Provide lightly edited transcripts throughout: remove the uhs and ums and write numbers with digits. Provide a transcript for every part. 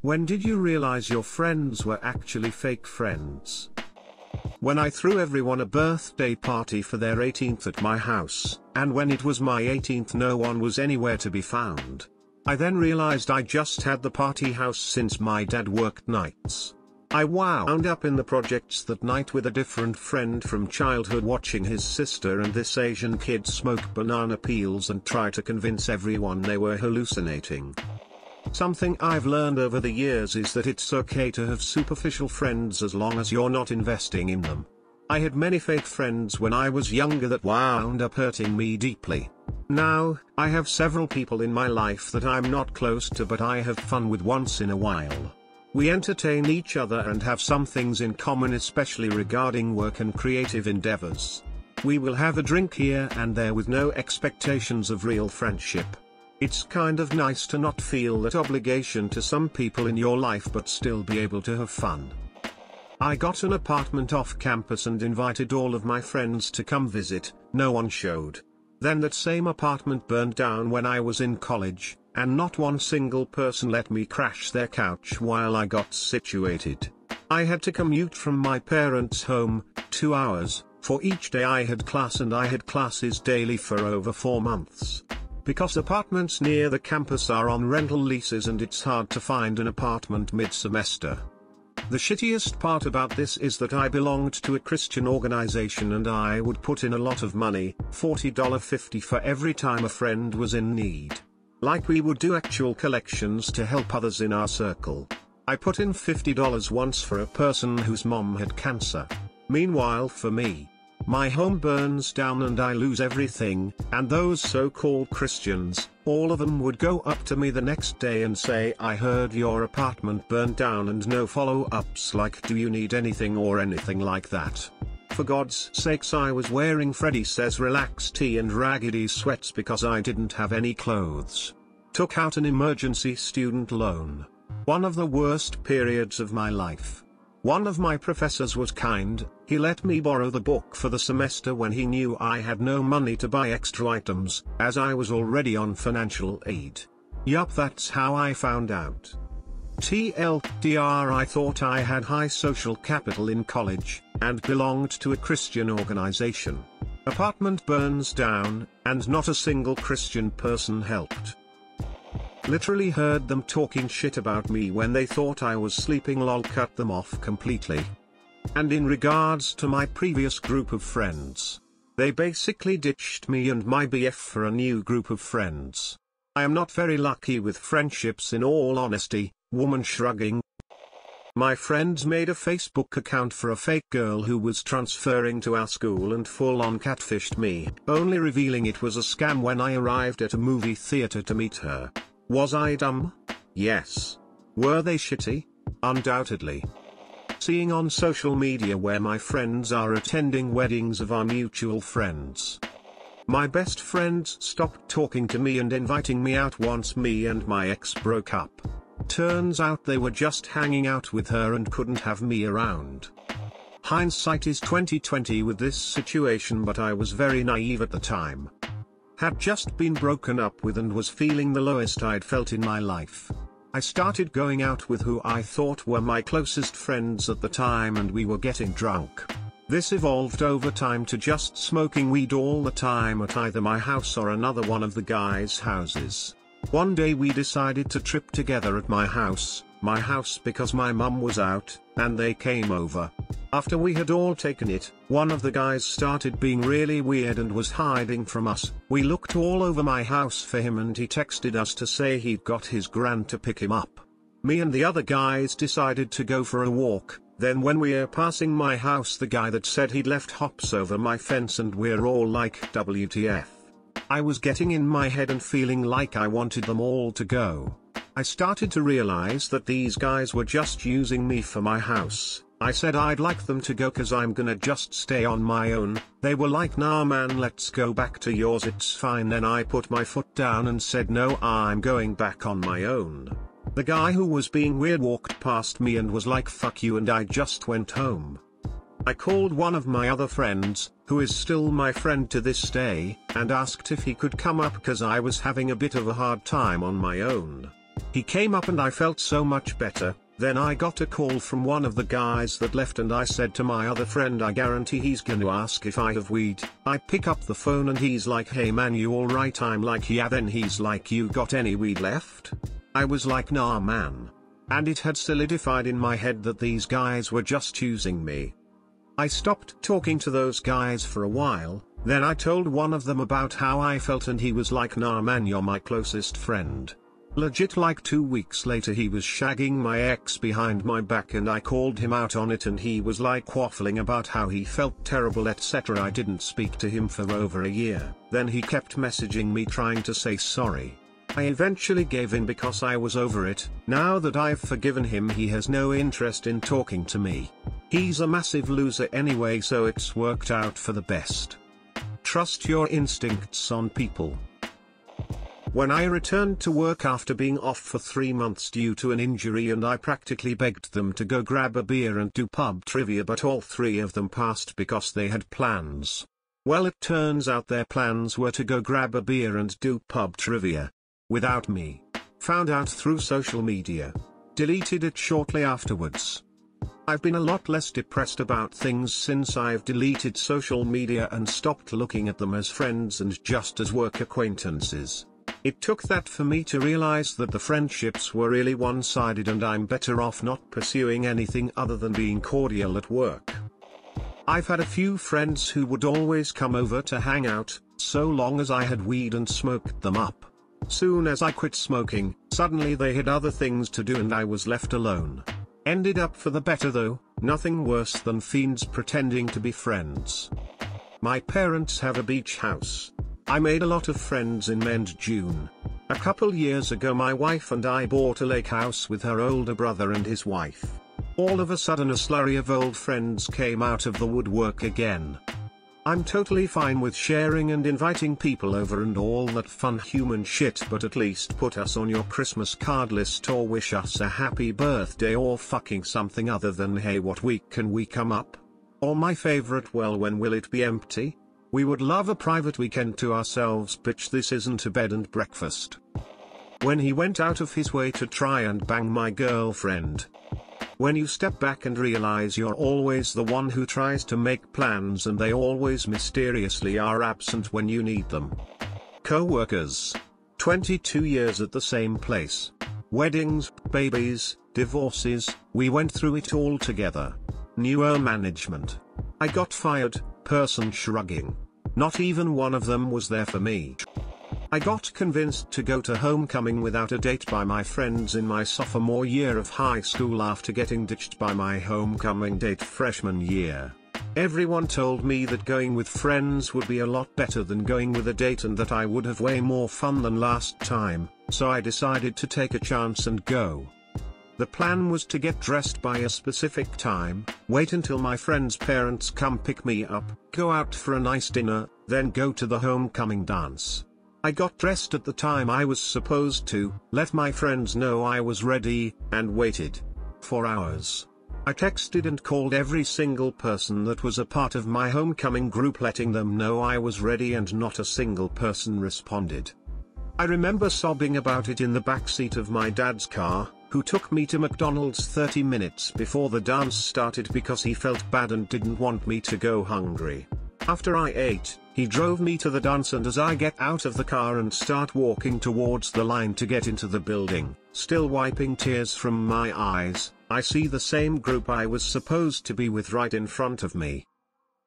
When did you realize your friends were actually fake friends? When I threw everyone a birthday party for their 18th at my house, and when it was my 18th no one was anywhere to be found. I then realized I just had the party house since my dad worked nights. I wound up in the projects that night with a different friend from childhood watching his sister and this Asian kid smoke banana peels and try to convince everyone they were hallucinating. Something I've learned over the years is that it's okay to have superficial friends as long as you're not investing in them. I had many fake friends when I was younger that wound up hurting me deeply. Now, I have several people in my life that I'm not close to but I have fun with once in a while. We entertain each other and have some things in common, especially regarding work and creative endeavors. We will have a drink here and there with no expectations of real friendship. It's kind of nice to not feel that obligation to some people in your life but still be able to have fun. I got an apartment off campus and invited all of my friends to come visit, no one showed. Then that same apartment burned down when I was in college, and not one single person let me crash their couch while I got situated. I had to commute from my parents' home, 2 hours, for each day I had class and I had classes daily for over 4 months. Because apartments near the campus are on rental leases and it's hard to find an apartment mid-semester. The shittiest part about this is that I belonged to a Christian organization and I would put in a lot of money, $40.50 for every time a friend was in need. Like we would do actual collections to help others in our circle. I put in $50 once for a person whose mom had cancer. Meanwhile for me, my home burns down and I lose everything, and those so-called Christians, all of them would go up to me the next day and say, "I heard your apartment burned down," and no follow-ups like, "Do you need anything?" or anything like that. For God's sakes, I was wearing Freddy Says Relax tee and raggedy sweats because I didn't have any clothes. Took out an emergency student loan. One of the worst periods of my life. One of my professors was kind, he let me borrow the book for the semester when he knew I had no money to buy extra items, as I was already on financial aid. Yup, that's how I found out. TLDR, I thought I had high social capital in college, and belonged to a Christian organization. Apartment burns down, and not a single Christian person helped. Literally heard them talking shit about me when they thought I was sleeping, lol, cut them off completely. And in regards to my previous group of friends, they basically ditched me and my BF for a new group of friends. I am not very lucky with friendships in all honesty, woman shrugging. My friends made a Facebook account for a fake girl who was transferring to our school and full-on catfished me, only revealing it was a scam when I arrived at a movie theater to meet her. Was I dumb? Yes. Were they shitty? Undoubtedly. Seeing on social media where my friends are attending weddings of our mutual friends. My best friends stopped talking to me and inviting me out once me and my ex broke up. Turns out they were just hanging out with her and couldn't have me around. Hindsight is 20/20 with this situation, but I was very naive at the time. Had just been broken up with and was feeling the lowest I'd felt in my life. I started going out with who I thought were my closest friends at the time and we were getting drunk. This evolved over time to just smoking weed all the time at either my house or another one of the guys' houses. One day we decided to trip together at my house because my mum was out, and they came over. After we had all taken it, one of the guys started being really weird and was hiding from us. We looked all over my house for him and he texted us to say he'd got his gran to pick him up. Me and the other guys decided to go for a walk, then when we're passing my house the guy that said he'd left hops over my fence and we're all like, WTF. I was getting in my head and feeling like I wanted them all to go. I started to realize that these guys were just using me for my house. I said I'd like them to go cause I'm gonna just stay on my own. They were like, "Nah man, let's go back to yours, it's fine." Then I put my foot down and said, "No, I'm going back on my own." The guy who was being weird walked past me and was like, "Fuck you," and I just went home. I called one of my other friends, who is still my friend to this day, and asked if he could come up cause I was having a bit of a hard time on my own. He came up and I felt so much better. Then I got a call from one of the guys that left and I said to my other friend, I guarantee he's gonna ask if I have weed. I pick up the phone and he's like, hey man, you alright? I'm like, yeah. Then he's like, you got any weed left? I was like, nah man. And it had solidified in my head that these guys were just using me. I stopped talking to those guys for a while, then I told one of them about how I felt and he was like, nah man, you're my closest friend. Legit, like 2 weeks later he was shagging my ex behind my back and I called him out on it and he was like waffling about how he felt terrible etc. I didn't speak to him for over a year, then he kept messaging me trying to say sorry. I eventually gave in because I was over it. Now that I've forgiven him, he has no interest in talking to me. He's a massive loser anyway, so it's worked out for the best. Trust your instincts on people. When I returned to work after being off for 3 months due to an injury and I practically begged them to go grab a beer and do pub trivia, but all 3 of them passed because they had plans. Well, it turns out their plans were to go grab a beer and do pub trivia. Without me. Found out through social media. Deleted it shortly afterwards. I've been a lot less depressed about things since I've deleted social media and stopped looking at them as friends and just as work acquaintances. It took that for me to realize that the friendships were really one-sided and I'm better off not pursuing anything other than being cordial at work. I've had a few friends who would always come over to hang out, so long as I had weed and smoked them up. Soon as I quit smoking, suddenly they had other things to do and I was left alone. Ended up for the better though, nothing worse than fiends pretending to be friends. My parents have a beach house. I made a lot of friends in May and June. A couple years ago my wife and I bought a lake house with her older brother and his wife. All of a sudden a slurry of old friends came out of the woodwork again. I'm totally fine with sharing and inviting people over and all that fun human shit, but at least put us on your Christmas card list or wish us a happy birthday or fucking something other than hey what week can we come up? Or my favorite, well when will it be empty? We would love a private weekend to ourselves, bitch, this isn't a bed and breakfast. When he went out of his way to try and bang my girlfriend. When you step back and realize you're always the one who tries to make plans and they always mysteriously are absent when you need them. Co-workers. 22 years at the same place. Weddings, babies, divorces, we went through it all together. Newer management. I got fired, person shrugging. Not even one of them was there for me. I got convinced to go to homecoming without a date by my friends in my sophomore year of high school after getting ditched by my homecoming date freshman year. Everyone told me that going with friends would be a lot better than going with a date and that I would have way more fun than last time, so I decided to take a chance and go. The plan was to get dressed by a specific time, wait until my friends' parents come pick me up, go out for a nice dinner, then go to the homecoming dance. I got dressed at the time I was supposed to, let my friends know I was ready, and waited. For hours. I texted and called every single person that was a part of my homecoming group letting them know I was ready and not a single person responded. I remember sobbing about it in the backseat of my dad's car, who took me to McDonald's 30 minutes before the dance started because he felt bad and didn't want me to go hungry. After I ate, he drove me to the dance and as I get out of the car and start walking towards the line to get into the building, still wiping tears from my eyes, I see the same group I was supposed to be with right in front of me.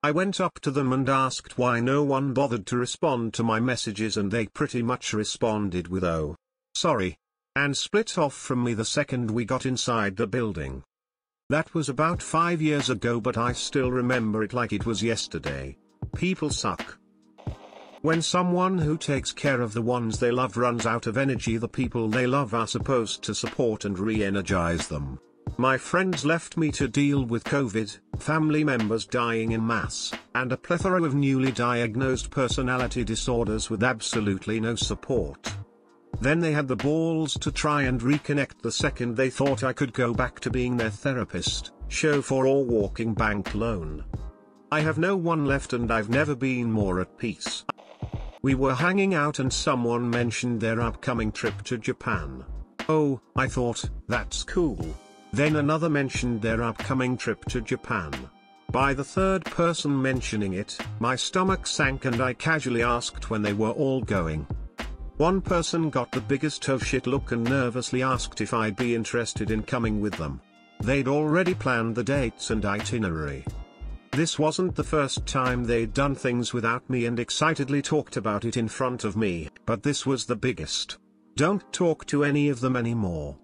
I went up to them and asked why no one bothered to respond to my messages and they pretty much responded with "oh, sorry," and split off from me the second we got inside the building. That was about 5 years ago, but I still remember it like it was yesterday. People suck. When someone who takes care of the ones they love runs out of energy, the people they love are supposed to support and re-energize them. My friends left me to deal with COVID, family members dying in mass, and a plethora of newly diagnosed personality disorders with absolutely no support. Then they had the balls to try and reconnect the second they thought I could go back to being their therapist, chauffeur or walking bank loan. I have no one left and I've never been more at peace. We were hanging out and someone mentioned their upcoming trip to Japan. Oh, I thought, that's cool. Then another mentioned their upcoming trip to Japan. By the third person mentioning it, my stomach sank and I casually asked when they were all going. One person got the biggest oh shit look and nervously asked if I'd be interested in coming with them. They'd already planned the dates and itinerary. This wasn't the first time they'd done things without me and excitedly talked about it in front of me, but this was the biggest. Don't talk to any of them anymore.